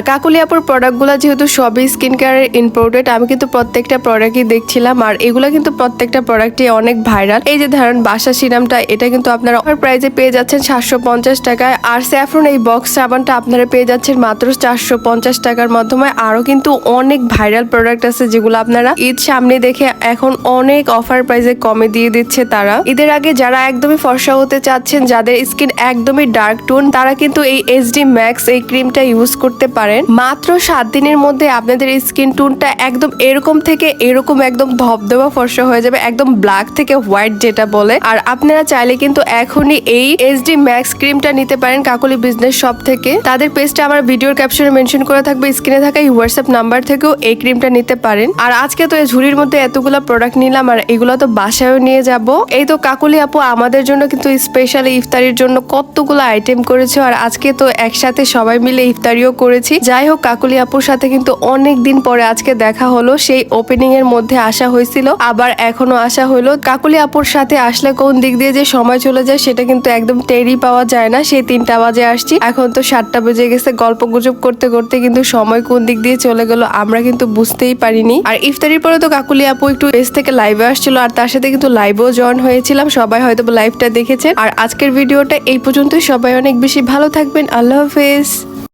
কাকুলি আপুর প্রোডাক্টগুলো যেহেতু সবই স্কিন কেয়ারের ইম্পোর্টেড, আমি কিন্তু প্রত্যেকটা প্রোডাক্টই দেখছিলাম আর এগুলো কিন্তু প্রত্যেকটা প্রোডাক্টই অনেক ভাইরাল। এই যে ধরেন বাসা সিরামটা, এটা কিন্তু আপনারা অফার প্রাইসে পেয়ে যাচ্ছেন 750 টাকায়। আর স্যাফরন এই বক্স সাবানটা আপনারা পেয়ে যাচ্ছেন মাত্র 450 টাকার মাধ্যমে। আরো কিন্তু অনেক ভাইরাল প্রোডাক্ট আছে যেগুলো আপনারা ঈদ সামনে দেখে এখন অনেক অফার প্রাইসে কমে দিয়ে দিচ্ছে তারা। ঈদের আগে যারা একদমই ফর্সা হতে চাচ্ছেন, যাদের স্কিন একদমই ডার্ক টোন, তারা কিন্তু এই এইচডি ম্যাক্স এই ক্রিমটা ইউজ করতে পারেন। মাত্র 7 দিনের মধ্যে আপনাদের স্কিন টোনটা একদম এরকম থেকে এরকম একদম ধবধবা ফর্সা হয়ে যাবে, একদম ব্ল্যাক থেকে হোয়াইট যেটা বলে। আর আপনারা চাইলে কিন্তু এখনই এই এইচডি ম্যাক্স ক্রিমটা নিতে পারেন কাকুলি বিজনেস শপ থেকে। তাদের পেজটা আমার ভিডিওর ক্যাপশনে মেনশন করা থাকবে, স্ক্রিনে থাকা এই হোয়াটসঅ্যাপ নাম্বার থেকেও এই ক্রিমটা নিতে পারেন। আর আজকে তো এই ঝুড়ির মধ্যে এতগুলো প্রোডাক্ট নিলাম আর এগুলো তো বাসায়ও নিয়ে যাব। এই তো কাকুলি আপু আমাদের জন্য কিন্তু স্পেশালি ইফতারির জন্য কতগুলো আইটেম করেছে আর আজকে তো একসাথে সবাই মিলে ইফতারিও করেছি। যাই হোক, কাকুলি আপুর সাথে কিন্তু অনেক দিন পরে আজকে দেখা হলো। সেই ওপেনিং এর মধ্যে আসা হয়েছিল, আবার এখনো আসা হলো। কাকুলি আপুর সাথে আসলে কোন দিক দিয়ে যে সময় চলে যায় সেটা কিন্তু একদম টেরই পাওয়া যায় না। সেই 3টা বাজে আসছি, এখন তো 7টা বেজে গেছে। গল্প গুজব করতে করতে কিন্তু সময় কোন দিক দিয়ে চলে গেল আমরা কিন্তু বুঝতেই পারিনি। আর ইফতারির পরে তো কাকুলি আপু একটু পেজ থেকে লাইভে আসছিল আর তার সাথে কিন্তু লাইভেও জয়েন হয়েছিলাম। সবাই হয়তো লাইভটা দেখেছেন। আর আজকের ভিডিওটা এই পর্যন্তই। সবাই অনেক বেশি ভালো থাকবেন। আল্লাহ হাফেজ।